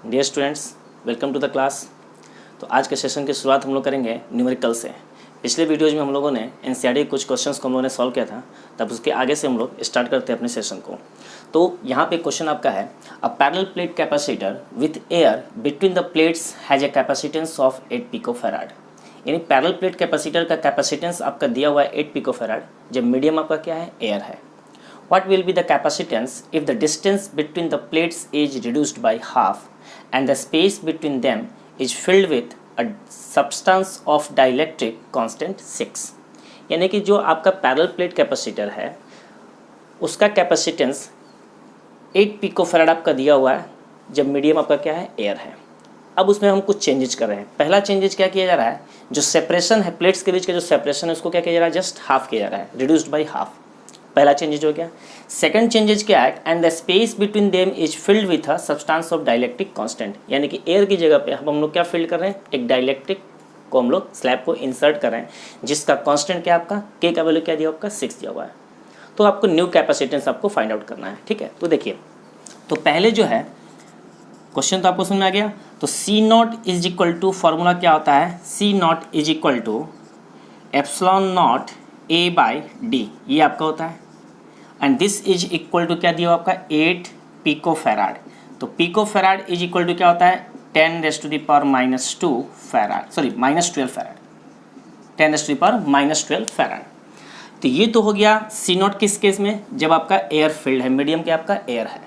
Dear students, welcome to the class. तो आज के सेशन की शुरुआत हम लोग करेंगे न्यूमेरिकल से। पिछले वीडियोज़ में हम लोगों ने एनसीईआरटी कुछ क्वेश्चंस को हम लोगों ने सॉल्व किया था, तब उसके आगे से हम लोग स्टार्ट करते हैं अपने सेशन को। तो यहाँ पे क्वेश्चन आपका है, अ parallel plate capacitor with air between the plates has a capacitance of 8 picofarad. यानी पैरेलल प्लेट कैपेसिटर का कैपेसिटेंस आपका दिया हुआ है 8 पिकोफैराड, जब मीडियम आपका क्या है, एयर है। What will be the capacitance if the distance between the plates is reduced by half and the space between them is filled with a substance of dielectric constant 6? यानी कि जो आपका parallel plate capacitor है उसका capacitance 8 picofarad आपका दिया हुआ है, जब मीडियम आपका क्या है, एयर है। अब उसमें हम कुछ चेंजेस कर रहे हैं। पहला चेंजेस क्या किया जा रहा है, जो सेपरेशन है प्लेट्स के बीच का जो सेपरेशन है उसको क्या किया जा रहा है, जस्ट हाफ किया जा रहा है, रिड्यूस्ड बाई हाफ। पहला चेंजेज हो गया। सेकंड चेंजेज क्या है, and the space between them is filled with a substance of dielectric constant. यानी कि एयर की जगह पे हम लोग क्या फिल कर रहे हैं, एक डाइलेक्ट्रिक को हम लोग स्लैब को इंसर्ट कर रहे हैं, जिसका कांस्टेंट क्या आपका, के का वैल्यू क्या दिया आपका, 6 दिया हुआ है। तो आपको न्यू कैपेसिटेंस आपको फाइंड आउट करना है, ठीक है। तो देखिए, तो पहले जो है क्वेश्चन तो आपको समझ में आ गया। तो C naught is equal to, formula क्या होता है, C naught is equal to epsilon naught A by D, ये आपका होता है। And this is equal to क्या दिया हुआ आपका, 8 पिकोफैराड। तो पिकोफैराड इज इक्वल टू क्या होता है, 10⁻⁻² फैराड, सॉरी -12 फैराड, 10⁻⁻12 फैराड। तो ये तो हो गया सी नॉट किस केस में, जब आपका एयर फील्ड है, मीडियम के आपका एयर है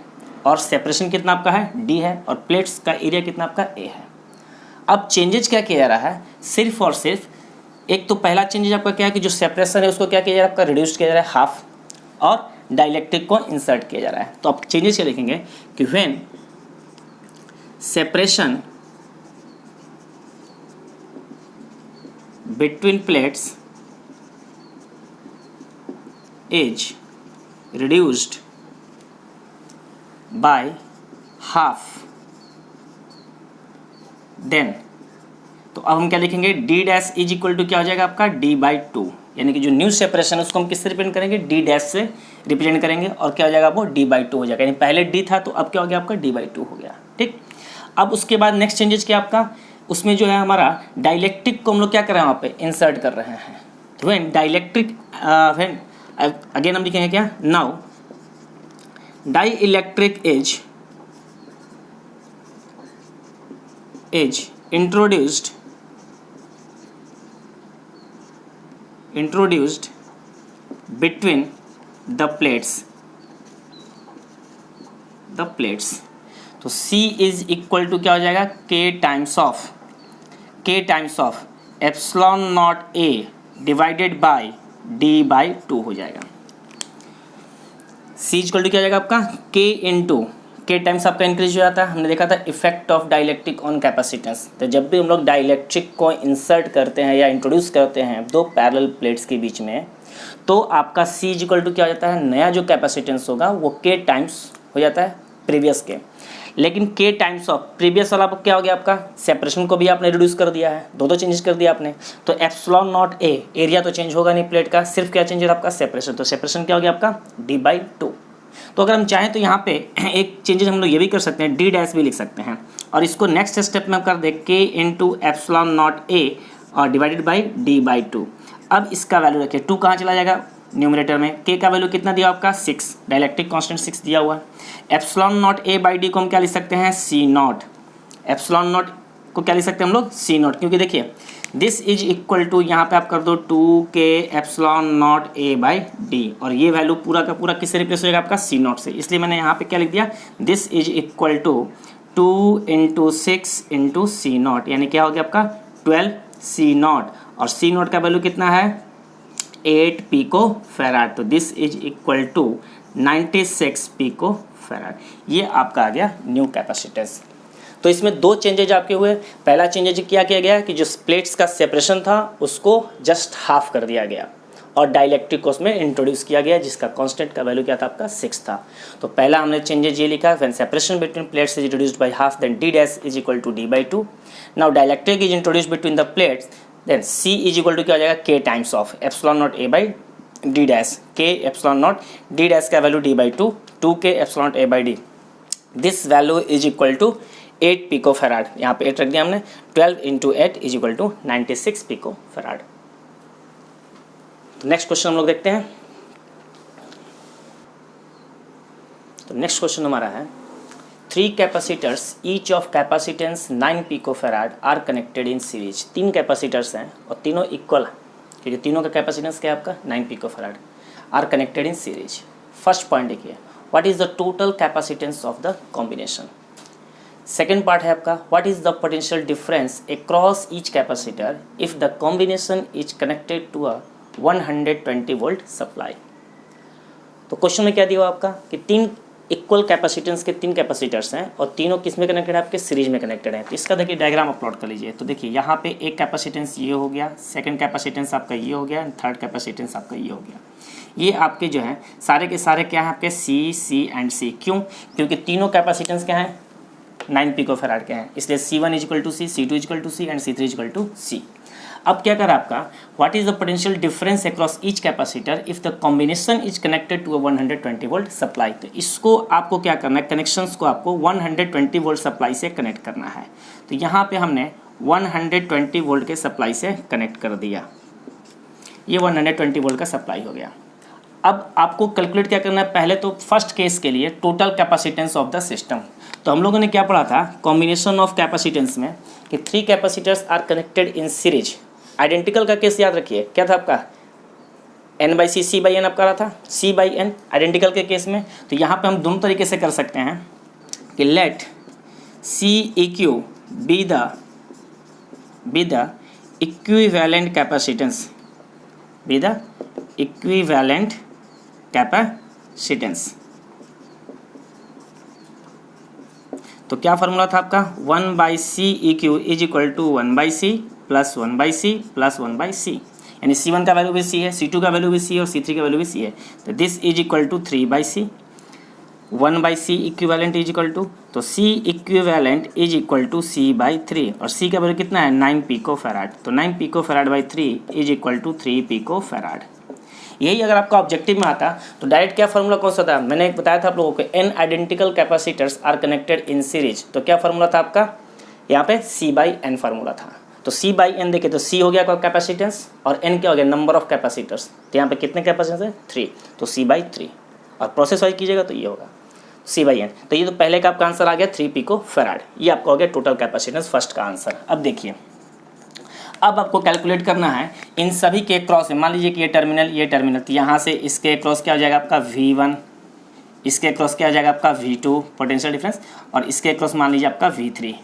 और सेपरेशन कितना आपका है, डी है, और प्लेट्स का एरिया कितना आपका, ए है। अब चेंजेज क्या किया जा रहा है, सिर्फ और सिर्फ एक तो पहला चेंजेज आपका क्या है कि जो सेपरेशन है उसको क्या किया जा रहा है, आपका रिड्यूस किया जा रहा है हाफ, और डाइलेक्ट्रिक को इंसर्ट किया जा रहा है। तो आप चेंजेस क्या लिखेंगे कि when separation between plates is reduced by half, then तो अब हम क्या लिखेंगे, D dash is equal to क्या हो जाएगा आपका, d/2। यानी कि जो न्यू सेपरेशन है उसको हम किससे रिप्रेजेंट करेंगे, डी डैश से रिप्रेजेंट करेंगे, और क्या हो जाएगा वो d/2 हो जाएगा। यानी पहले d था तो अब क्या हो गया आपका, d/2 हो गया, ठीक। अब उसके बाद नेक्स्ट चेंजेस क्या आपका, उसमें जो है हमारा डाइलेक्ट्रिक को हम लोग क्या कर रहे हैं, वहाँ पे इंसर्ट कर रहे हैं। तो व्हेन डाइलेक्ट्रिक, व्हेन अगेन हम लिखेंगे क्या, now dielectric is introduced between the plates। तो C इज इक्वल टू क्या हो जाएगा, K times of epsilon naught A divided by d/2 हो जाएगा। C इक्वल टू क्या हो जाएगा आपका, K इंटू के टाइम्स आपका इंक्रीज हो जाता है। हमने देखा था effect of dielectric on capacitance. तो जब भी हम लोग डाइलेक्ट्रिक को इंसर्ट करते हैं या इंट्रोड्यूस करते हैं दो पैरेलल प्लेट्स के बीच में, तो आपका C इक्वल टू क्या हो जाता है, नया जो कैपेसिटेंस होगा वो के टाइम्स हो जाता है प्रीवियस के। लेकिन के टाइम्स ऑफ प्रीवियस वाला क्या हो गया आपका, सेपरेशन को भी आपने रिड्यूस कर दिया है, दो चेंजेस कर दिया आपने। तो एप्सिलॉन नॉट ए, एरिया तो चेंज होगा नहीं प्लेट का, सिर्फ क्या चेंज हो रहा है आपका, सेपरेशन। तो सेपरेशन क्या हो गया आपका, d/2। तो अगर हम चाहें तो यहाँ पे एक चेंजेस हम लोग ये भी कर सकते हैं, डी डैश भी लिख सकते हैं, और इसको नेक्स्ट स्टेप में हम कर दे के इंटू एप्सिलॉन नॉट ए और डिवाइडेड बाई d/2। अब इसका वैल्यू रखिए, 2 कहाँ चला जाएगा, न्यूमरेटर में। के का वैल्यू कितना दिया आपका, 6, डाइलेक्ट्रिक कांस्टेंट 6 दिया हुआ है। Epsilon naught A by D को हम क्या लिख सकते हैं, सी नॉट। एप्सिलॉन नॉट को क्या लिख सकते हैं हम लोग, सी नॉट, क्योंकि देखिए दिस इज इक्वल टू, यहाँ पे आप कर दो 2k epsilon naught A by D, और ये वैल्यू पूरा का पूरा किससे रिप्लेस हो जाएगा आपका, सी नॉट से। इसलिए मैंने यहाँ पे क्या लिख दिया, this is equal to 2 × 6 × C naught, यानी क्या हो गया आपका 12 सी नॉट, और सी नॉट का वैल्यू कितना है 8 पिकोफैराड। तो this is equal to 96 picofarad. ये आपका आ गया न्यू कैपेसिटेंस। तो इसमें दो चेंजेज आपके हुए। पहला चेंजेज क्या किया गया कि जो प्लेट्स का सेपरेशन था उसको जस्ट हाफ कर दिया गया, और डाइलेक्ट्रिक को उसमें इंट्रोड्यूस किया गया, जिसका कांस्टेंट का वैल्यू क्या था आपका, 6 था। तो पहला हमने चेंजेज ये लिखा, when separation between plates is reduced by half, then d dash is equal to d/2। Now dielectric is introduced between the plates, then C is equal to क्या हो जाएगा, k times of epsilon naught a by d dash, k epsilon naught d dash का value d/2, 2k epsilon naught a by d। This value is equal to 8 pico farad, यहाँ पे 8 रख दिया हमने, 12 into 8 is equal to 96 pico farad. तो next question हम लोग देखते हैं। तो नेक्स्ट क्वेश्चन हमारा है 3 capacitors each of capacitance 9 pico farad are connected in series. 3 capacitors हैं और तीनों इक्वल है, क्योंकि तीनों का कैपेसिटेंस क्या है आपका 9 pico farad, are connected in series. First point देखिए, what is the total capacitance of the combination. Second part है आपका, what is the potential difference across each capacitor if the combination is connected to a 120 volt supply. तो question में क्या दिया हुआ आपका कि 3 इक्वल कैपेसिटेंस के 3 कैपेसिटर्स हैं और तीनों किस में कनेक्टेड है, आपके सीरीज में कनेक्टेड है। तो इसका देखिए डायग्राम अपलोड कर लीजिए। तो देखिए यहाँ पे एक कैपेसिटेंस ये हो गया, सेकंड कैपेसिटेंस आपका ये हो गया, थर्ड कैपेसिटेंस आपका ये हो गया। ये आपके जो है सारे के सारे क्या है आपके सी एंड सी। क्यों? क्योंकि तीनों कैपेसिटेंस क्या हैं 9 पिको फैराड के हैं, इसलिए C1 equal to C, C2 equal to C and C3 equal to C. अब क्या कर आपका, what is the potential difference across each capacitor if the combination is connected to a 120 volt supply. तो इसको आपको क्या करना है, कनेक्शंस को आपको 120 वोल्ट सप्लाई से कनेक्ट करना है। तो यहाँ पे हमने 120 वोल्ट के सप्लाई से कनेक्ट कर दिया, ये 120 वोल्ट का सप्लाई हो गया। अब आपको कैलकुलेट क्या करना है, पहले तो फर्स्ट केस के लिए total capacitance of the system. तो हम लोगों ने क्या पढ़ा था कॉम्बिनेशन ऑफ कैपेसिटेंस में कि 3 capacitors are connected in series. Identical का केस याद रखिए, क्या था आपका N/C C/N आपका रहा था, C/N आइडेंटिकल के केस में। तो यहाँ पे हम दोनों तरीके से कर सकते हैं कि let CEQ be the equivalent capacitance, be the equivalent capacitance. तो क्या फार्मूला था आपका 1/CEQ is equal to 1/C plus 1/C plus 1/C, यानी C1 का वैल्यू भी C है, C2 का वैल्यू भी C है और C3 का वैल्यू भी C है। तो this is equal to 3/C, 1/C equivalent is equal to, तो C equivalent is equal to C/3 और C का वैल्यू कितना है 9 पिको फैराड। तो 9 pico farad by 3 is equal to 3 pico farad. यही अगर आपका ऑब्जेक्टिव में आता तो डायरेक्ट क्या फार्मूला कौन सा था, मैंने बताया था आप लोगों को n identical capacitors are connected in series. तो क्या फार्मूला था आपका यहाँ पे C/N फार्मूला था। तो C/N देखिए, तो C हो गया आपका कैपेसिटेंस और N क्या हो गया नंबर ऑफ कैपेसिटर्स। तो यहाँ पे कितने कैपेसिटेंस है 3, तो C/3 और प्रोसेस वाइज कीजिएगा तो ये होगा C/N। तो ये तो पहले का आपका आंसर आ गया 3 पिको फैराड, ये आपका हो गया टोटल कैपेसिटेंस फर्स्ट का आंसर। अब देखिए, अब आपको कैलकुलेट करना है इन सभी के क्रॉस में, मान लीजिए कि ये टर्मिनल, तो यहाँ से इसके क्रॉस क्या हो जाएगा आपका V1, इसके क्रॉस क्या हो जाएगा आपका V2 पोटेंशियल डिफरेंस, और इसके क्रॉस मान लीजिए आपका V3।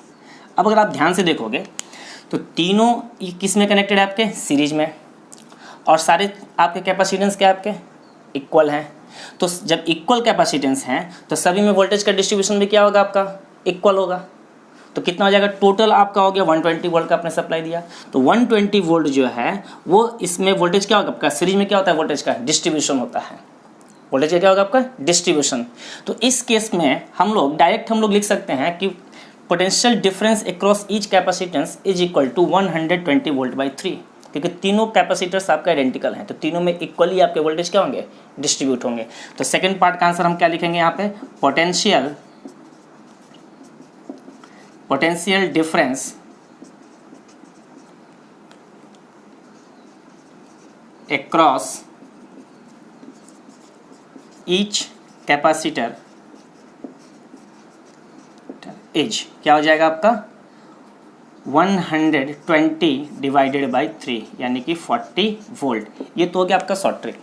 अब अगर आप ध्यान से देखोगे तो तीनों किस में कनेक्टेड है आपके सीरीज में, और सारे आपके कैपेसिटेंस क्या आपके इक्वल हैं। तो जब इक्वल कैपेसिटेंस हैं तो सभी में वोल्टेज का डिस्ट्रीब्यूशन भी क्या होगा आपका इक्वल होगा। तो कितना हो जाएगा टोटल आपका हो गया 120 वोल्ट का आपने सप्लाई दिया। तो 120 वोल्ट जो है वो इसमें वोल्टेज क्या होगा आपका, सीरीज में क्या होता है वोल्टेज का डिस्ट्रीब्यूशन होता है, वोल्टेज का क्या होगा आपका डिस्ट्रीब्यूशन। तो इस केस में हम लोग डायरेक्ट लिख सकते हैं कि potential difference across each capacitance is equal to 120 volt by 3, क्योंकि तीनों कैपेसिटर्स आपका आइडेंटिकल हैं तो तीनों में इक्वली आपके वोल्टेज क्या होंगे डिस्ट्रीब्यूट होंगे। तो सेकेंड पार्ट का आंसर हम क्या लिखेंगे यहाँ पे, potential difference across each capacitor is क्या हो जाएगा आपका 120 डिवाइडेड बाई 3 यानी कि 40 वोल्ट। ये तो हो गया आपका शॉर्ट ट्रिक।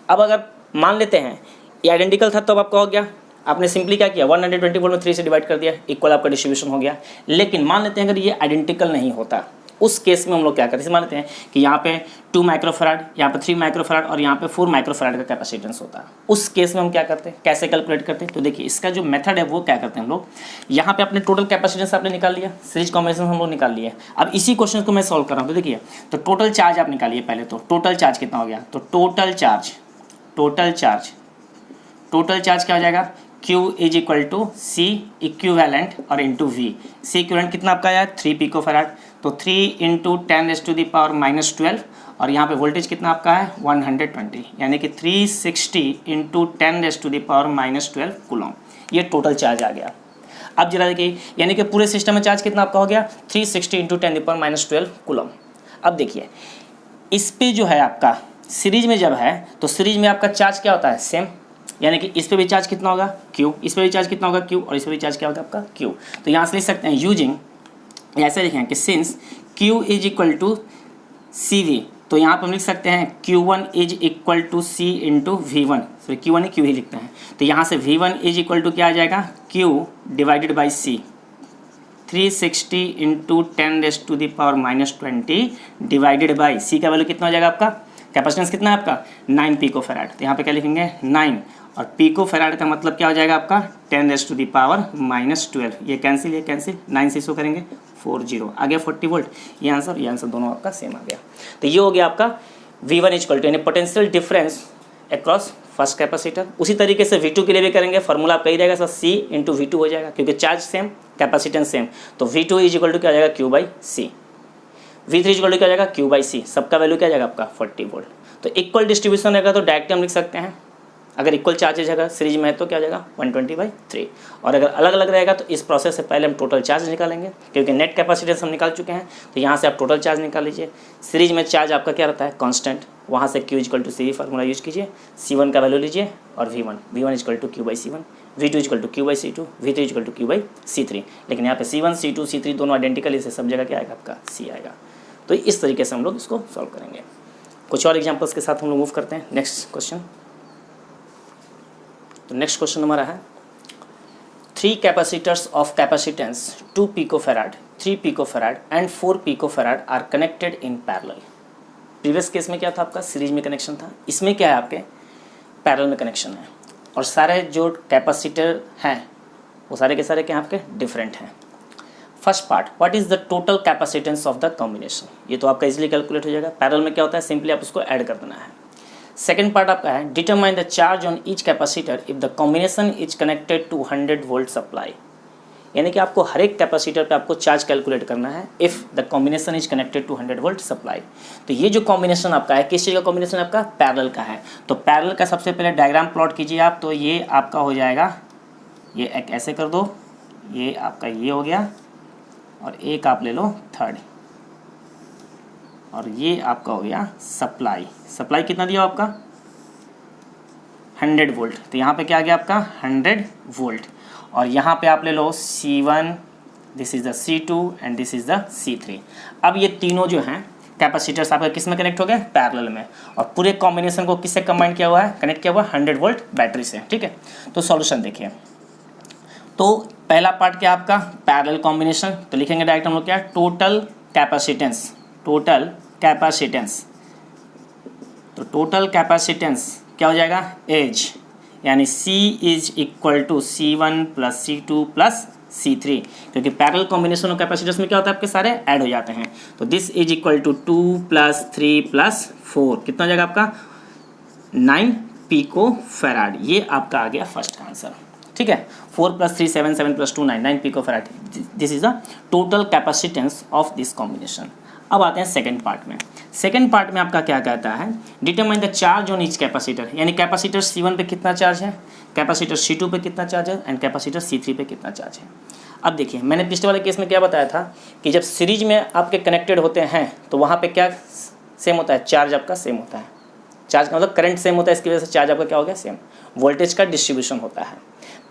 अब अगर मान लेते हैं ये आइडेंटिकल था तो अब आपका हो गया, आपने सिंपली क्या किया 120 वोल्ट में 3 से डिवाइड कर दिया, इक्वल आपका डिस्ट्रीब्यूशन हो गया। लेकिन मान लेते हैं अगर ये आइडेंटिकल नहीं होता, उस केस में हम लोग क्या करते हैं, मान लेते हैं कि यहाँ पे 2 माइक्रोफैराड, यहाँ पे 3 माइक्रोफैराड और यहाँ पे 4 माइक्रोफैराड का कैपेसिटेंस होता है। उस केस में हम क्या करते हैं, कैसे कैलकुलेट करते हैं, तो देखिए इसका जो मेथड है वो क्या करते हैं हम लोग, यहाँ पे अपने टोटल कैपेसिटेंस आपने निकाल लिया, सीरीज कॉम्बिनेशन हम लोग निकाल लिए। अब इसी क्वेश्चन को मैं सॉल्व कर रहा हूँ, तो देखिए तो टोटल चार्ज आप निकालिए पहले। तो टोटल चार्ज कितना हो गया, तो टोटल चार्ज क्या हो जाएगा, Q is equal to C equivalent और इंटू V। C इक्विवेलेंट कितना आपका आया 3 पिको फैराड, तो 3 इंटू 10⁻⁻12 और यहाँ पे वोल्टेज कितना आपका है 120 यानी कि 360 इंटू 10⁻⁻12 कूलम, ये टोटल चार्ज आ गया। अब जरा देखिए, यानी कि पूरे सिस्टम में चार्ज कितना आपका हो गया 360 इंटू 10⁻12 कूलम। अब देखिए इस पे जो है आपका सीरीज में जब है तो सीरीज में आपका चार्ज क्या होता है सेम, यानी कि इस पे भी चार्ज कितना होगा Q, इस पे भी चार्ज कितना होगा Q, और इस पे भी चार्ज क्या होगा आपका Q। तो यहाँ से लिख सकते हैं यूजिंग, ऐसे लिखें कि since Q is equal to CV, तो यहाँ पर हम लिख सकते हैं Q1 is equal to C into V1, sorry Q1 है Q ही लिखते हैं, तो यहाँ से V1 इज इक्वल टू क्या आ जाएगा Q divided by C, 360 into 10⁻⁻20 divided by C का वैल्यू कितना हो जाएगा आपका, कैपेसिटेंस कितना है आपका 9 पिको फैराड, तो यहाँ पे क्या लिखेंगे 9, और पिको फैराड का मतलब क्या हो जाएगा आपका 10⁻⁻12, ये कैंसिल, ये कैंसिल, 9 से शो करेंगे 40 आ गया 40 वोल्ट, ये आंसर दोनों आपका सेम आ गया। तो ये हो गया आपका V1 इक्वल टू यानी potential difference across first capacitor. उसी तरीके से V2 के लिए भी करेंगे, फॉर्मूला आपका ही रहेगा सर C इंटू V2 हो जाएगा, क्योंकि चार्ज सेम कैपेसिटेंस सेम, तो V2 इज इक्वल टू क्या हो जाएगा Q by C, V3 is equal to क्या हो जाएगा Q बाई C, सबका वैल्यू क्या जाएगा आपका 40 वोल्ट। तो इक्वल डिस्ट्रीब्यूशन रहेगा तो डायरेक्ट हम लिख सकते हैं, अगर इक्वल चार्जेज अगर सीरीज में है तो क्या हो जाएगा 120/3, और अगर अलग अलग रहेगा तो इस प्रोसेस से पहले हम टोटल चार्ज निकालेंगे, क्योंकि नेट कैपेसिटेंस हम निकाल चुके हैं, तो यहाँ से आप टोटल चार्ज निकाल लीजिए। सीरीज में चार्ज आपका क्या रहता है कांस्टेंट, वहाँ से Q equal to CV formula use कीजिए, C1 का वैल्यू लीजिए और V1 equal to Q by C1, V2 equal to Q by C2, V3 equal to Q by C3, लेकिन यहाँ पे C1 C2 C3 दोनों आइडेंटिकल, इसे सब जगह क्या आएगा आपका C आएगा। तो इस तरीके से हम लोग इसको सॉल्व करेंगे। कुछ और एग्जाम्पल्स के साथ हम लोग मूव करते हैं नेक्स्ट क्वेश्चन। तो नेक्स्ट क्वेश्चन हमारा है 3 capacitors of capacitance 2 picofarad, 3 picofarad and 4 picofarad are connected in parallel. Previous case में क्या था आपका सीरीज में कनेक्शन था, इसमें क्या है आपके पैरेलल में कनेक्शन है, और सारे जो कैपेसिटर हैं वो सारे के सारे क्या आपके डिफरेंट हैं। First part, what is the total capacitance of the combination, ये तो आपका इजीली कैलकुलेट हो जाएगा, पैरेलल में क्या होता है सिंपली आप उसको ऐड कर देना है। सेकेंड पार्ट आपका है determine the charge on each capacitor if the combination is connected to 100 volt supply, यानी कि आपको हर एक कैपेसिटर पे आपको चार्ज कैलकुलेट करना है if the combination is connected to 100 volt supply. तो ये जो कॉम्बिनेशन आपका है किस चीज़ का कॉम्बिनेशन आपका पैरेलल का है, तो पैरेलल का सबसे पहले डायग्राम प्लॉट कीजिए आप, तो ये आपका हो जाएगा, ये एक ऐसे कर दो, ये आपका ये हो गया, और एक आप ले लो थर्ड, और ये आपका हो गया सप्लाई, सप्लाई कितना दिया आपका 100 वोल्ट, तो यहाँ पे क्या आ गया आपका 100 वोल्ट, और यहाँ पे आप ले लो C1, this is the C2 and this is the C3। अब ये तीनों जो हैं कैपेसिटर्स आपका किस में कनेक्ट हो गए पैरेलल में, और पूरे कॉम्बिनेशन को किससे कंबाइन किया हुआ है कनेक्ट किया हुआ है 100 वोल्ट बैटरी से, ठीक है। तो सॉल्यूशन देखिए, तो पहला पार्ट क्या आपका पैरेलल कॉम्बिनेशन, तो लिखेंगे डायरेक्ट हम लोग क्या टोटल कैपेसिटेंस, टोटल कैपेसिटेंस, तो टोटल कैपेसिटेंस क्या हो जाएगा एज, यानी C is equal to C1 plus C2 plus C3, क्योंकि पैरेलल कॉम्बिनेशन ऑफ कैपेसिटर्स में क्या होता है आपके सारे ऐड हो जाते हैं, तो this is equal to 2 plus 3 plus 4 कितना हो जाएगा आपका 9 पिको फैराड, ये आपका आ गया फर्स्ट आंसर, ठीक है। 4 plus 3 7, 7 plus 2 9, 9 pico farad, this is the total capacitance of this combination. अब आते हैं सेकंड पार्ट में। सेकंड पार्ट में आपका क्या कहता है determine the charge on each capacitor, यानी कैपेसिटर C1 पे कितना चार्ज है, कैपेसिटर C2 पे कितना चार्ज है एंड कैपेसिटर C3 पे कितना चार्ज है। अब देखिए मैंने पिछले वाले केस में क्या बताया था कि जब सीरीज में आपके कनेक्टेड होते हैं तो वहाँ पे क्या सेम होता है, चार्ज आपका सेम होता है, चार्ज का मतलब करंट सेम होता है, इसकी वजह से चार्ज आपका क्या हो गया सेम, वोल्टेज का डिस्ट्रीब्यूशन होता है।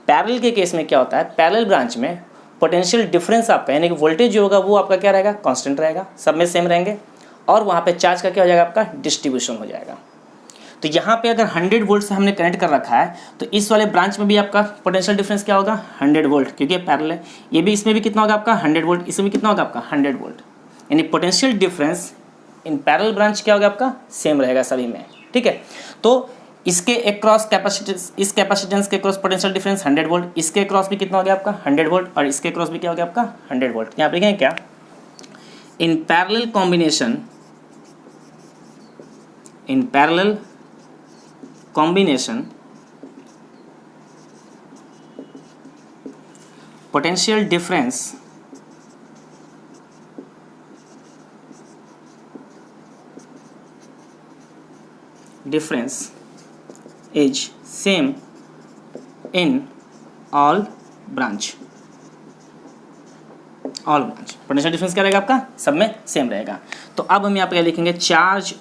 पैरेलल के केस में क्या होता है, पैरेलल ब्रांच में पोटेंशियल डिफरेंस आपका यानी कि वोल्टेज जो होगा वो आपका क्या रहेगा कांस्टेंट रहेगा, सब में सेम रहेंगे, और वहाँ पे चार्ज का क्या हो जाएगा आपका डिस्ट्रीब्यूशन हो जाएगा। तो यहाँ पे अगर 100 वोल्ट से हमने कनेक्ट कर रखा है तो इस वाले ब्रांच में भी आपका पोटेंशियल डिफरेंस क्या होगा 100 वोल्ट, क्योंकि ये पैरेलल है, ये भी इसमें भी कितना होगा आपका 100 वोल्ट, इसमें भी कितना होगा आपका 100 वोल्ट, यानी potential difference in parallel branch क्या होगा आपका सेम रहेगा सभी में, ठीक है। तो इसके अक्रॉस कैपेसिटेंस, इस कैपेसिटेंस के अक्रॉस पोटेंशियल डिफरेंस 100 वोल्ट, इसके अक्रॉस भी कितना हो गया आपका 100 वोल्ट, और इसके अक्रॉस भी क्या हो गया आपका 100 वोल्ट। यहाँ पे लिखेंगे क्या in parallel combination, in parallel combination potential difference is same in all branch, all branch. Potential difference क्या रहेगा आपका, सब में सेम रहेगा। तो अब हम यहाँ पे लिखेंगे charge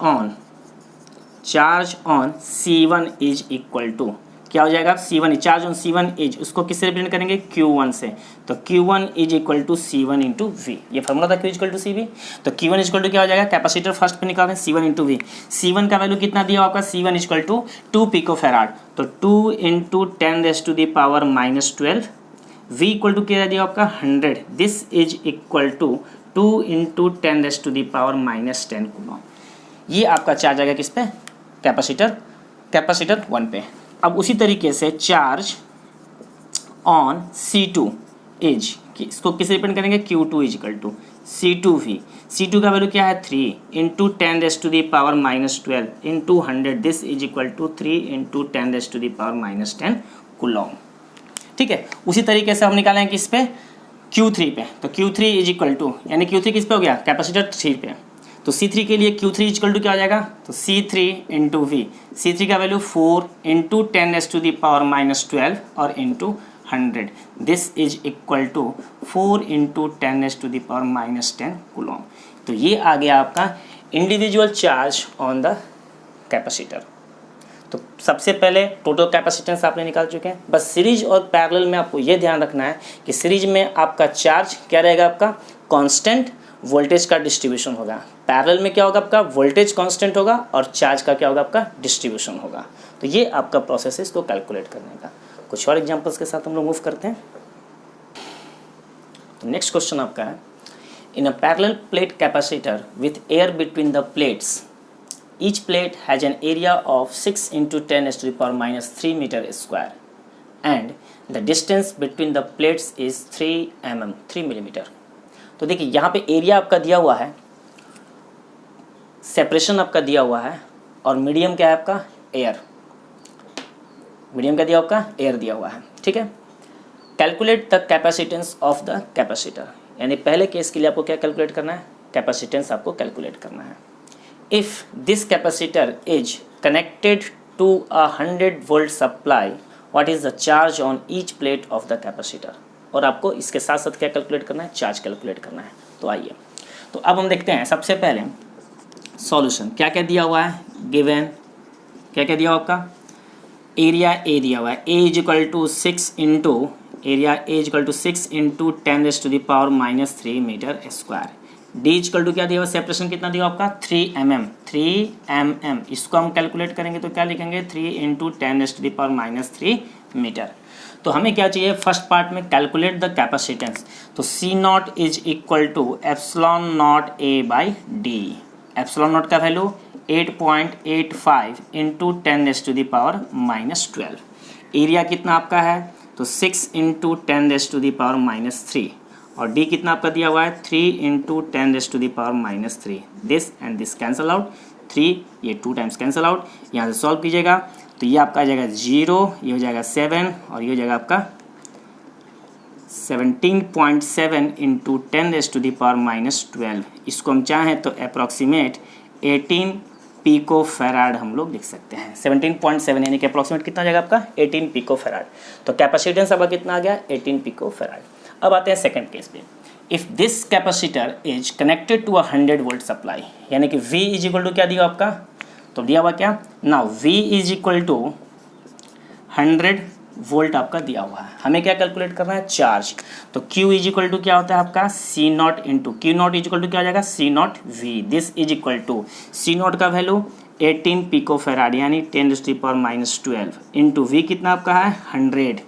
on C1 is equal to क्या हो जाएगा, C1 charge on C1 is, उसको किससे रिप्रेजेंट करेंगे, Q1 से। तो Q1 is equal to C1 into V, ये फॉर्मूला था Q इक्वल टू CV। तो Q1 इक्वल टू क्या हो जाएगा, कैपेसिटर फर्स्ट पे निकालें C1 इंटू वी। C1 का वैल्यू कितना दिया आपका, C1 equal to 2 pico farad, तो 2 इंटू 10⁻⁻12। V इक्वल टू क्या दिया आपका 100, this is equal to 2 into 10⁻⁻10 coulomb. ये आपका चार्ज आएगा किस पे, कैपेसिटर 1 पे। अब उसी तरीके से चार्ज ऑन C2 इज, इसको किसे डिपेंड करेंगे, Q2 is equal to C2V। C2 का वैल्यू क्या है 3 into 10⁻⁻12 into 100, this is equal to 3 into 10⁻⁻10 coulomb. ठीक है, उसी तरीके से हम निकालेंगे किस पे, Q3 पे। तो Q3 इज इक्वल टू, यानी Q3 किस पे हो गया, कैपेसिटर 3 पे। तो C3 के लिए Q3 इक्वल टू क्या हो जाएगा, तो C3 इंटू वी। C3 का वैल्यू 4 इंटू 10⁻⁻12 और into 100, this is equal to 4 into 10⁻⁻10 coulomb. तो ये आ गया आपका individual charge on the capacitor. तो सबसे पहले टोटल कैपेसिटेंस आपने निकाल चुके हैं। बस सीरीज और पैरेलल में आपको ये ध्यान रखना है कि सीरीज में आपका चार्ज क्या रहेगा, आपका कांस्टेंट वोल्टेज का डिस्ट्रीब्यूशन होगा। पैरेलल में क्या होगा, आपका वोल्टेज कांस्टेंट होगा और चार्ज का क्या होगा, आपका डिस्ट्रीब्यूशन होगा। तो ये आपका प्रोसेस है इसको कैलकुलेट करने का। कुछ और एग्जांपल्स के साथ हम लोग मूव करते हैं। तो नेक्स्ट क्वेश्चन आपका है, in a parallel plate capacitor with air between the plates, each plate has an area of 6 into 10⁻³ meter square and the distance between the plates is 3 millimeter। तो देखिए यहाँ पे एरिया आपका दिया हुआ है, सेपरेशन आपका दिया हुआ है, और मीडियम क्या है आपका, एयर। मीडियम क्या दिया आपका, एयर दिया हुआ है। ठीक है, calculate the capacitance of the capacitor, यानी पहले केस के लिए आपको क्या कैलकुलेट करना है, कैपेसिटेंस आपको कैलकुलेट करना है। If this capacitor is connected to a 100 volt supply, what is the charge on each plate of the capacitor? और आपको इसके साथ साथ क्या कैलकुलेट करना है, चार्ज कैलकुलेट करना है। तो आइए, तो अब हम देखते हैं सबसे पहले सॉल्यूशन क्या क्या दिया हुआ है, गिवन क्या क्या दिया हुआ आपका, एरिया ए दिया हुआ है, A is equal to 6 into area A is equal to 6 into 10⁻⁻³ metre square. D equal to क्या दिया हुआ, सेपरेशन कितना दिया आपका 3 mm। इसको हम कैलकुलेट करेंगे तो क्या लिखेंगे 3 इंटू 10⁻³ मीटर। तो हमें क्या चाहिए, फर्स्ट पार्ट में कैलकुलेट द कैपेसिटेंस। तो C0 is equal to ε0A/d। ε0 का वैल्यू 8.85 इंटू 10⁻⁻12। एरिया कितना आपका है, तो 6 इंटू 10⁻⁻3, और d कितना आपका दिया हुआ है 3 into 10⁻⁻3। This and this cancel out, 3 ये 2 टाइम्स कैंसल आउट। यहाँ से सॉल्व कीजिएगा तो ये आपका आ जाएगा 0, ये हो जाएगा 7 और ये हो जाएगा आपका 17.7 इंटू 10⁻⁻12। इसको हम चाहें तो अप्रॉक्सीमेट 18 पिको फैराड हम लोग लिख सकते हैं। 17.7 यानी कि अप्रॉक्सीमेट कितना जाएगा आपका 18 पिको फैराड। तो कैपेसिटेंस आपका कितना आ गया 18 पिको फैराड। अब आते हैं सेकंड केस पे। If this capacitor is connected to 100 volt supply, यानी कि V इज इक्वल टू क्या दिया आपका, तो दिया हुआ क्या, now V is equal to 100 volt आपका दिया हुआ है। हमें क्या कैलकुलेट करना है, चार्ज। तो Q इज इक्वल टू क्या होता है आपका C0 into Q0 is equal to क्या हो जाएगा C0V। This is equal to C0 का वैल्यू 18 पिको फैराड यानी 10⁻⁻12 इंटू V कितना आपका है 100,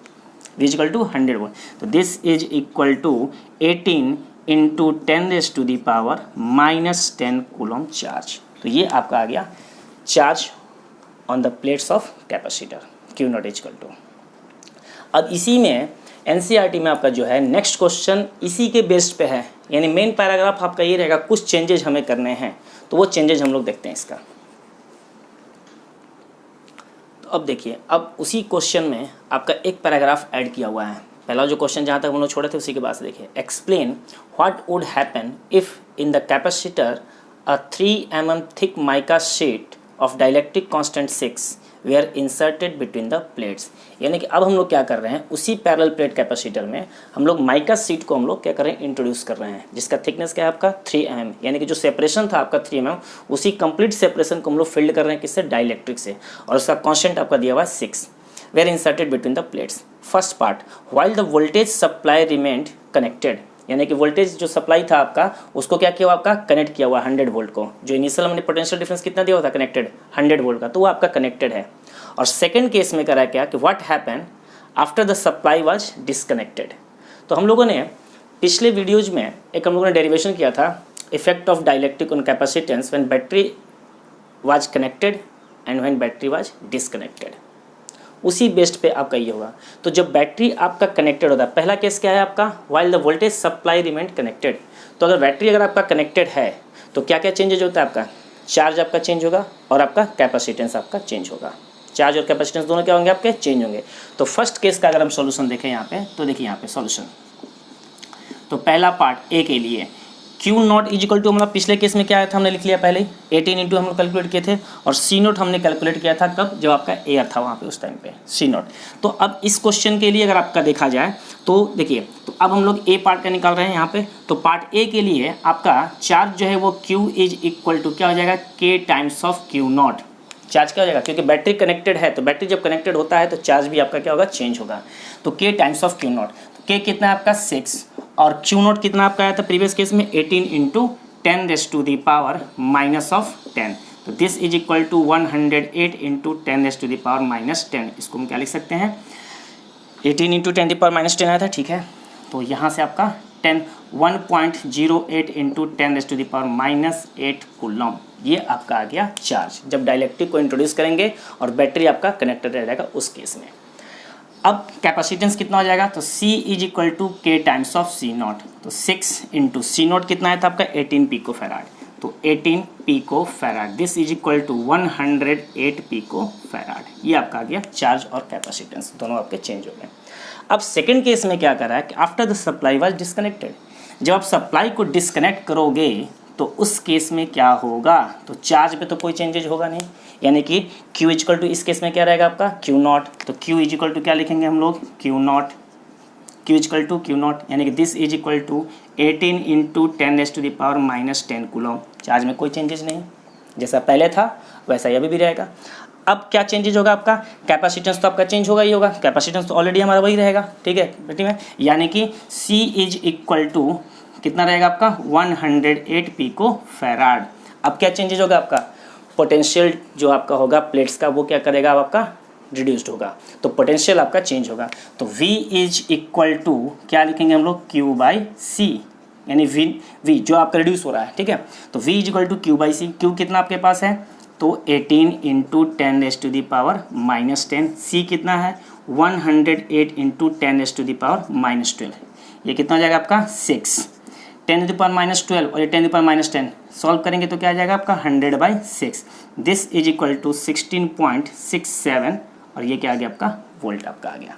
V is equal to 100 volt. तो this is equal to 18 into 10⁻⁻10 coulomb charge. तो ये आपका आ गया charge on the plates of capacitor Q0 is equal to. अब इसी में NCERT में आपका जो है नेक्स्ट क्वेश्चन इसी के बेस्ड पे है, यानी मेन पैराग्राफ आपका ये रहेगा, कुछ चेंजेज हमें करने हैं तो वो चेंजेज हम लोग देखते हैं इसका। तो अब देखिए, अब उसी क्वेश्चन में आपका एक पैराग्राफ ऐड किया हुआ है। पहला जो क्वेश्चन जहाँ तक हम लोग छोड़े थे उसी के बाद से देखिए, explain what would happen if in the capacitor a 3 mm thick mica sheet of dielectric constant 6 were inserted between the plates. यानी कि अब हम लोग क्या कर रहे हैं, उसी पैरेलल प्लेट कैपेसिटर में हम लोग माइका शीट को हम लोग क्या कर रहे हैं, इंट्रोड्यूस कर रहे हैं, जिसका थिकनेस क्या है आपका 3 mm। यानी कि जो सेपरेशन था आपका 3 mm, उसी कंप्लीट सेपरेशन को हम लोग फिल्ड कर रहे हैं किससे, डाइलेक्ट्रिक से, और उसका कांस्टेंट आपका दिया हुआ है 6 were inserted between the plates. First part, while the voltage supply remained connected, यानी कि वोल्टेज जो सप्लाई था आपका उसको क्या किया हुआ, आपका कनेक्ट किया हुआ 100 वोल्ट को। जो इनिशियल हमने पोटेंशियल डिफरेंस कितना दिया हुआ था कनेक्टेड 100 वोल्ट का, तो वो आपका कनेक्टेड है। और सेकंड केस में करा क्या कि what happen after the supply was disconnected. तो हम लोगों ने पिछले वीडियोज में एक हम लोगों ने डेरिवेशन किया था effect of dielectric on capacitance when battery was connected and when battery was disconnected. उसी बेस्ड पे आपका ये होगा। तो जब बैटरी आपका कनेक्टेड होता है, पहला केस क्या है आपका, while the voltage supply remained connected. तो अगर बैटरी अगर आपका कनेक्टेड है तो क्या क्या चेंजेज होता है, आपका चार्ज आपका चेंज होगा और आपका कैपेसिटेंस आपका चेंज होगा। चार्ज और कैपेसिटेंस दोनों क्या होंगे, आपके चेंज होंगे। तो फर्स्ट केस का अगर हम सॉल्यूशन देखें यहाँ पे, तो देखिए यहाँ पे सॉल्यूशन, तो पहला पार्ट ए के लिए Q naught is equal to, मतलब पिछले केस में क्या आया था हमने लिख लिया पहले 18 इंटू हम लोग कैलकुलेट किए थे, और C नोट हमने कैलकुलेट किया था कब, जब आपका एयर था वहाँ पे उस टाइम पे C नोट। तो अब इस क्वेश्चन के लिए अगर आपका देखा जाए तो देखिए, तो अब हम लोग ए पार्ट का निकाल रहे हैं यहाँ पे। तो पार्ट ए के लिए आपका चार्ज जो है वो Q इज इक्वल टू क्या हो जाएगा, K times of Q not. Charge क्या हो जाएगा, क्योंकि बैटरी कनेक्टेड है, तो बैटरी जब कनेक्टेड होता है तो चार्ज भी आपका क्या होगा, चेंज होगा। तो K times of Q not, K कितना है आपका 6, और Q नोट कितना आपका आया था प्रीवियस केस में 18 into 10 raise to the power minus of 10। तो this is equal to 108 into 10 raise to the power minus 10। इसको हम क्या लिख सकते हैं, 18 इंटू 10 द पावर माइनस 10 आया था, ठीक है। तो यहाँ से आपका 1.08 into 10 raise to the power minus 8 coulomb, ये आपका आ गया चार्ज जब डाइलेक्ट्रिक को इंट्रोड्यूस करेंगे और बैटरी आपका कनेक्टेड रह जाएगा उस केस में। अब कैपेसिटेंस कितना हो जाएगा, तो C is equal to K times of C naught. तो 6 इंटू C नॉट कितना आया था आपका 18 पिको फैराड, तो 18 pico farad, this is equal to 108 pico farad. ये आपका आ गया चार्ज और कैपेसिटेंस दोनों आपके चेंज हो गए। अब सेकंड केस में क्या कर रहा है कि after the supply was disconnected, जब आप सप्लाई को डिस्कनेक्ट करोगे तो उस केस में क्या होगा, तो चार्ज पे तो कोई चेंजेज होगा नहीं, यानी कि Q इजिकल टू इस केस में क्या रहेगा आपका Q नॉट। तो Q इजिकल टू क्या लिखेंगे हम लोग, Q naught, Q is equal to Q naught, यानी कि this is equal to 18 into 10 raise to the power minus 10 coulomb. Charge में कोई चेंजेज नहीं, जैसा पहले था वैसा ये भी रहेगा। अब क्या चेंजेज होगा आपका, कैपेसिटेंस तो आपका चेंज होगा ही होगा, कैपेसिटेंस तो ऑलरेडी हमारा वही रहेगा, ठीक है बेटी में, यानी कि C इज इक्वल टू कितना रहेगा आपका 108 पिको फैराड। अब क्या चेंजेज होगा आपका, पोटेंशियल जो आपका होगा प्लेट्स का वो क्या करेगा, आपका रिड्यूस्ड होगा, तो पोटेंशियल आपका चेंज होगा। तो V इज इक्वल टू क्या लिखेंगे हम लोग, Q बाई C, यानी V जो आपका रिड्यूस हो रहा है, ठीक है। तो V is equal to Q by C, Q कितना आपके पास है, तो 18 into 10 raise to the power minus 10, C कितना है 108 into 10 raise to the power minus 12, ये कितना हो जाएगा आपका 6, 10 टू द पावर माइनस 12 और ये 10 to the power minus 10 solve करेंगे तो क्या आ जाएगा आपका 100/6, दिस इज इक्वल टू 16.67, और ये क्या आ गया आपका वोल्ट आपका आ गया।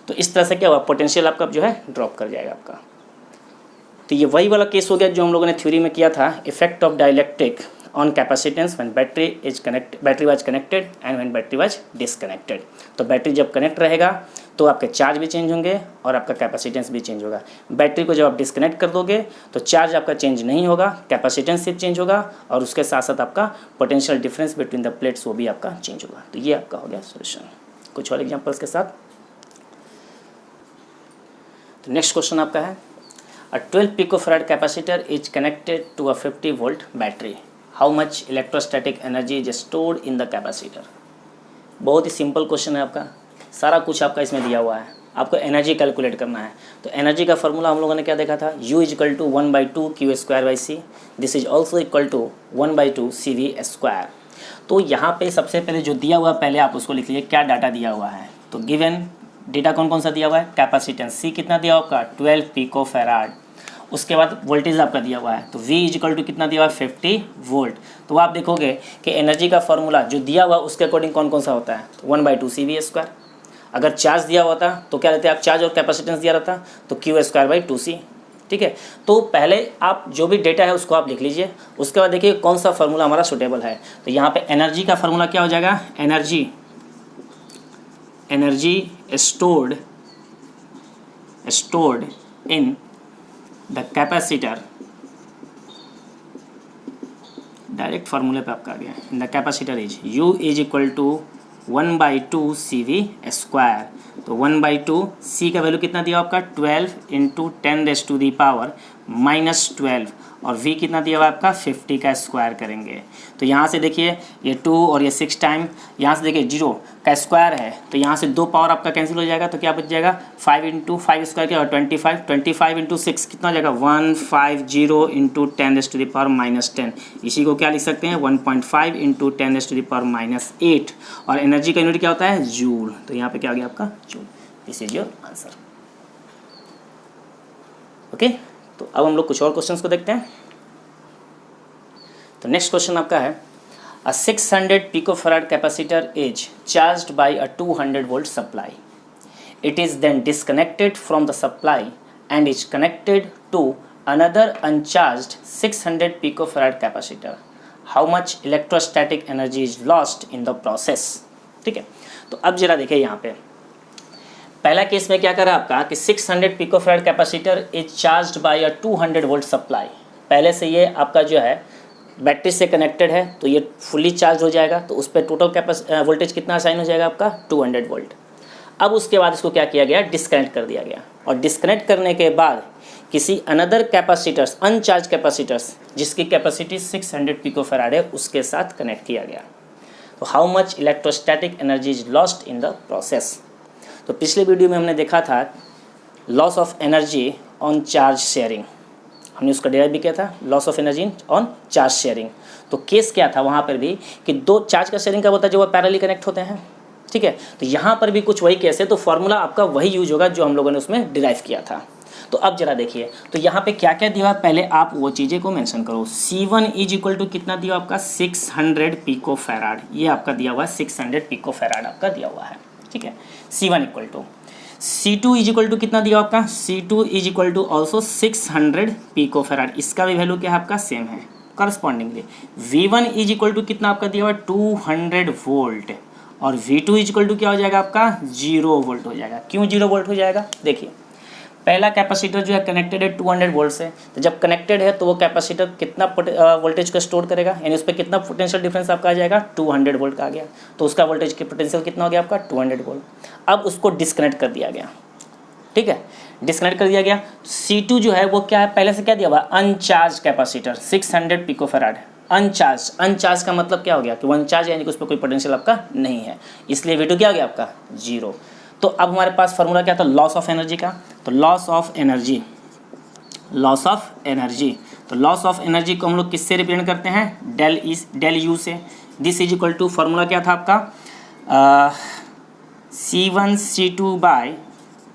तो इस तरह से क्या हुआ, पोटेंशियल आपका जो है ड्रॉप कर जाएगा आपका। तो ये वही वाला केस हो गया जो हम लोगों ने थ्योरी में किया था, effect of dielectric on capacitance when battery was connected and when battery was disconnected. तो बैटरी जब कनेक्ट रहेगा तो आपके चार्ज भी चेंज होंगे और आपका कैपेसिटेंस भी चेंज होगा। बैटरी को जब आप डिस्कनेक्ट कर दोगे तो चार्ज आपका चेंज नहीं होगा, कैपेसिटेंस से चेंज होगा, और उसके साथ साथ आपका potential difference between the plates वो भी आपका चेंज होगा। तो ये आपका हो गया सोल्यूशन। कुछ और एग्जाम्पल्स के साथ, तो नेक्स्ट क्वेश्चन आपका है, a 12 picofarad capacitor is connected to a 50 volt battery, how much electrostatic energy is stored in the capacitor. बहुत ही सिंपल क्वेश्चन है आपका, सारा कुछ आपका इसमें दिया हुआ है, आपको एनर्जी कैलकुलेट करना है। तो एनर्जी का फॉर्मूला हम लोगों ने क्या देखा था, U इजिकल टू 1/2 Q²/C, दिस is also equal to 1/2 CV²। तो यहाँ पे सबसे पहले जो दिया हुआ है पहले आप उसको लिख लीजिए, क्या डाटा दिया हुआ है। तो गिवन डेटा कौन कौन सा दिया हुआ है, कैपेसिटेंस C कितना दिया हुआ आपका 12 पिकोफैराड, उसके बाद वोल्टेज आपका दिया हुआ है, तो V इजिकल टू कितना दिया हुआ है 50 वोल्ट। तो आप देखोगे कि एनर्जी का फॉर्मूला जो दिया हुआ उसके अकॉर्डिंग कौन कौन सा होता है, तो 1/2 CV²। अगर चार्ज दिया हुआ था तो क्या रहता है, आप चार्ज और कैपेसिटेंस दिया रहता तो Q²/2C, ठीक है। तो पहले आप जो भी डेटा है उसको आप लिख लीजिए, उसके बाद देखिए कौन सा फार्मूला हमारा सुटेबल है। तो यहाँ पे एनर्जी का फार्मूला क्या हो जाएगा, energy stored in the capacitor, direct फार्मूले पे आपका आ गया, in the capacitor is U is equal to 1/2 CV square. तो 1/2 C का वैल्यू कितना दिया आपका 12 इंटू 10⁻⁻12 और V कितना दिया हुआ आपका 50 का स्क्वायर करेंगे। तो यहाँ से देखिए ये 2 और ये 6 टाइम, यहाँ से देखिए 0 का स्क्वायर है तो यहाँ से 2 पावर आपका कैंसिल हो जाएगा, तो क्या बच जाएगा 5 इंटू 5 स्क्वायर क्या, 25 इंटू 6 कितना हो जाएगा 150 इंटू 10⁻⁻10। इसी को क्या लिख सकते हैं 1.5 इंटू 10⁻⁻8 और एनर्जी का यूनिट क्या होता है जूल। तो यहाँ पे क्या आ गया आपका joule. This is your answer. Okay, तो अब हम लोग कुछ और क्वेश्चंस को देखते हैं। तो नेक्स्ट क्वेश्चन आपका है a 600 picofarad capacitor is charged by a 200 volt supply. It is then disconnected from the supply and is connected to another uncharged 600 picofarad capacitor. How much electrostatic energy is lost in the process. ठीक है, तो अब जरा देखिए यहाँ पे पहला case में क्या करा आपका कि 600 picofarad capacitor is charged by a 200 volt supply. पहले से ये आपका जो है बैटरी से कनेक्टेड है तो ये फुली चार्ज हो जाएगा, तो उस पर टोटल वोल्टेज कितना असाइन हो जाएगा आपका 200 वोल्ट। अब उसके बाद इसको क्या किया गया डिस्कनेक्ट कर दिया गया और डिस्कनेक्ट करने के बाद किसी अनदर कैपेसिटर्स अनचार्ज कैपेसिटर्स जिसकी कैपेसिटी 600 पिकोफैराड है उसके साथ कनेक्ट किया गया। तो how much electrostatic energy is lost in the process. तो पिछले वीडियो में हमने देखा था loss of energy on charge sharing, हमने उसका डेराइव भी किया था loss of energy on charge sharing. तो केस क्या था वहाँ पर भी कि दो चार्ज का शेयरिंग का होता है जो वह पैरेलली कनेक्ट होते हैं। ठीक है, तो यहाँ पर भी कुछ वही केस है, तो फॉर्मूला आपका वही यूज होगा जो हम लोगों ने उसमें डिराइव किया था। तो अब जरा देखिए तो यहाँ पे क्या क्या दिया, पहले आप वो चीज़ें को मेंशन करो। C1 इज इक्वल टू कितना दिया आपका 600 पिकोफैराड, ये आपका दिया हुआ है 600 पिकोफैराड आपका दिया हुआ है। ठीक है, C1 equal to C2 is equal to कितना दिया आपका C2 is equal to also 600 picofarad, इसका भी वैल्यू क्या है आपका सेम है correspondingly. V1 is equal to कितना आपका दिया हुआ 200 वोल्ट और V2 इज इक्वल टू क्या हो जाएगा आपका 0 वोल्ट हो जाएगा। क्यों 0 वोल्ट हो जाएगा, देखिए पहला कैपेसिटर जो है कनेक्टेड है 200 वोल्ट से, तो जब कनेक्टेड है तो वो कैपेसिटर कितना वोल्टेज को स्टोर करेगा, यानी उस पर कितना पोटेंशियल डिफरेंस आपका आ जाएगा 200 वोल्ट का आ गया, तो उसका वोल्टेज की पोटेंशियल कितना हो गया आपका 200 वोल्ट। अब उसको डिस्कनेक्ट कर दिया गया। ठीक है, डिस्कनेक्ट कर दिया गया। C2 जो है वो क्या है पहले से क्या दिया हुआ अनचार्ज कैपेसिटर 600 पिकोफैराड। अनचार्ज का मतलब क्या हो गया कि वो अनचार्ज यानी कि उस पर कोई पोटेंशियल आपका नहीं है, इसलिए V2 क्या हो गया आपका 0। तो अब हमारे पास फार्मूला क्या था लॉस ऑफ एनर्जी का, तो लॉस ऑफ एनर्जी तो लॉस ऑफ एनर्जी को हम लोग किससे रिप्रेजेंट करते हैं डेल यू से। This is equal to formula क्या था आपका C1 C2 bye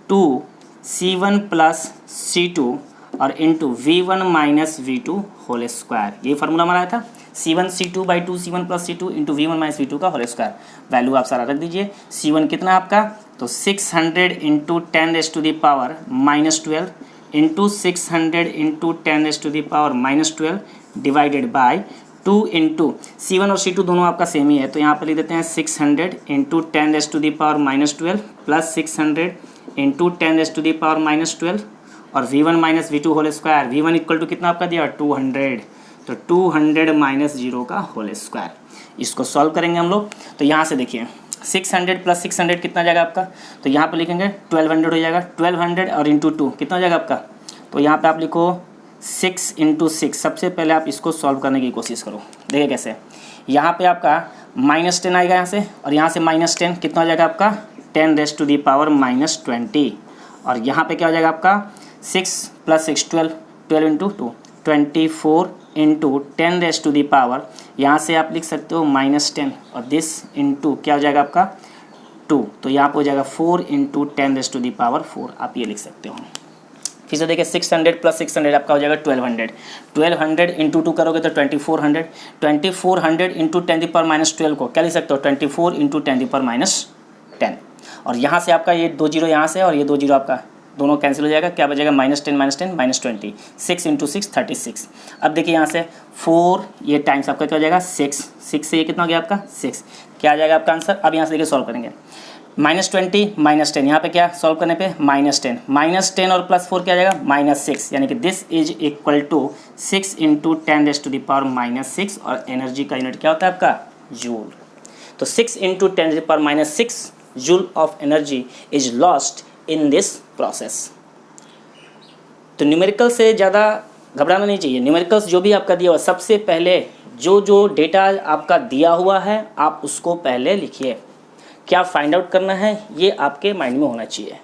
2 C1 plus C2 और into V1 minus V2 whole square, ये फार्मूला हमारा था C1 C2 by 2 C1 plus C2 into V1 minus V2 का होल स्क्वायर। वैल्यू आप सारा रख दीजिए। C1 कितना आपका तो 600 into 10⁻⁻12 into 600 into 10⁻⁻12 divided by 2 into C1 और C2 दोनों आपका सेम ही है, तो यहाँ पर लिख देते हैं 600 इंटू 10⁻⁻12 प्लस 600 इंटू 10⁻⁻12 और V1 minus V2 whole square. V1 equal to कितना आपका दिया 200, तो 200 माइनस 0 का होल स्क्वायर। इसको सॉल्व करेंगे हम लोग। तो यहाँ से देखिए 600 प्लस 600 कितना जाएगा आपका, तो यहाँ पर लिखेंगे 1200 हो जाएगा। 1200 और इंटू 2 कितना हो जाएगा आपका, तो यहाँ पे आप लिखो 6 इंटू 6। सबसे पहले आप इसको सॉल्व करने की कोशिश करो, देखिए कैसे। यहाँ पे आपका -10 आएगा यहाँ से, और यहाँ से -10 कितना हो जाएगा आपका 10⁻⁻20 और यहाँ पे क्या हो जाएगा आपका 6 प्लस 6 12 इंटू 2 24 इंटू 10⁻, यहाँ से आप लिख सकते हो -10 और दिस इंटू क्या हो जाएगा आपका 2, तो यहाँ पर हो जाएगा 4 इंटू 10⁻4 आप ये लिख सकते हो। फिर से देखिए 600 प्लस 600 आपका हो जाएगा 1200 इंटू 2 करोगे तो 2400 इंटू 10⁻12 को क्या लिख सकते हो 24 इंटू 10⁻10 और यहाँ से आपका ये 2 जीरो यहाँ से और ये 2 जीरो आपका दोनों कैंसिल हो जाएगा, क्या बचेगा -10 -10 -20, 6 × 6 36। अब देखिए यहाँ से 4 ये टाइम्स आपका क्या हो जाएगा 6 से ये कितना हो गया आपका 6, क्या आ जाएगा आपका आंसर। अब यहाँ से देखिए सॉल्व करेंगे, -20 -10 यहाँ पे क्या सॉल्व करने पे -10 और +4 क्या आ जाएगा -6, यानी कि दिस इज इक्वल टू 6 × 10⁻⁻6 और एनर्जी का यूनिट क्या होता है आपका जूल। तो 6 × 10⁻⁻6 joule of energy is lost in this process. तो न्यूमेरिकल से ज़्यादा घबराना नहीं चाहिए। न्यूमेरिकल्स जो भी आपका दिया हुआ, सबसे पहले जो डेटा आपका दिया हुआ है आप उसको पहले लिखिए, क्या फाइंड आउट करना है ये आपके माइंड में होना चाहिए,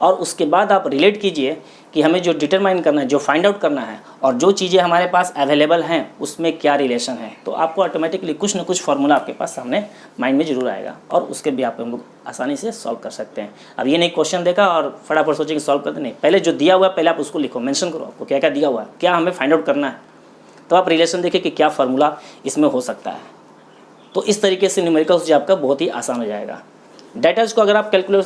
और उसके बाद आप रिलेट कीजिए कि हमें जो डिटरमाइन करना है, जो फाइंड आउट करना है और जो चीज़ें हमारे पास अवेलेबल हैं उसमें क्या रिलेशन है। तो आपको ऑटोमेटिकली कुछ ना कुछ फार्मूला आपके पास सामने माइंड में जरूर आएगा और उसके भी आप हम लोग आसानी से सॉल्व कर सकते हैं। अब ये नहीं क्वेश्चन देखा और फटाफट सोचे कि सॉल्व करते, नहीं, पहले जो दिया हुआ है पहले आप उसको लिखो, मेंशन करो आपको क्या क्या दिया हुआ है, क्या हमें फाइंड आउट करना है, तो आप रिलेशन देखिए कि क्या फार्मूला इसमें हो सकता है। तो इस तरीके से न्यूमेरिकल्स जो आपका बहुत ही आसान हो जाएगा। डेटाज को अगर आप कैलकुलेट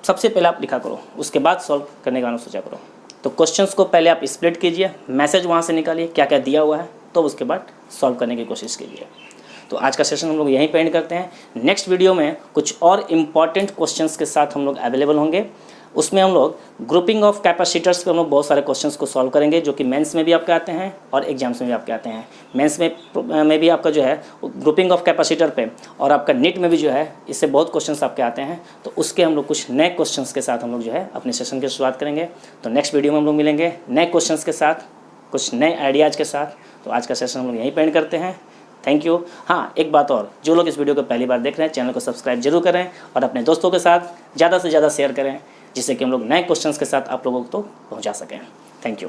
सबसे पहले आप लिखा करो, उसके बाद सॉल्व करने का सोचा करो। तो क्वेश्चंस को पहले आप स्प्लिट कीजिए, मैसेज वहाँ से निकालिए क्या क्या दिया हुआ है, तो उसके बाद सॉल्व करने की कोशिश कीजिए। तो आज का सेशन हम लोग यहीं पे एंड करते हैं। नेक्स्ट वीडियो में कुछ और इम्पॉर्टेंट क्वेश्चंस के साथ हम लोग अवेलेबल होंगे। उसमें हम लोग ग्रुपिंग ऑफ कैपेसिटर्स पे हम लोग बहुत सारे क्वेश्चंस को सॉल्व करेंगे, जो कि मेंस में भी आपके आते हैं और एग्जाम्स में भी आपके आते हैं। मेंस में भी आपका जो है ग्रुपिंग ऑफ कैपेसिटर पे, और आपका नीट में भी जो है इससे बहुत क्वेश्चंस आपके आते हैं। तो उसके हम लोग कुछ नए क्वेश्चंस के साथ हम लोग जो है अपने सेशन की शुरुआत करेंगे। तो नेक्स्ट वीडियो में हम लोग मिलेंगे नए क्वेश्चंस के साथ, कुछ नए आइडियाज़ के साथ। तो आज का सेशन हम लोग यहीं पे एंड करते हैं। Thank you. हाँ, एक बात और, जो लोग इस वीडियो को पहली बार देख रहे हैं चैनल को सब्सक्राइब जरूर करें और अपने दोस्तों के साथ ज़्यादा से ज़्यादा शेयर करें, जिससे कि हम लोग नए क्वेश्चंस के साथ आप लोगों को तो पहुंचा सकें। Thank you.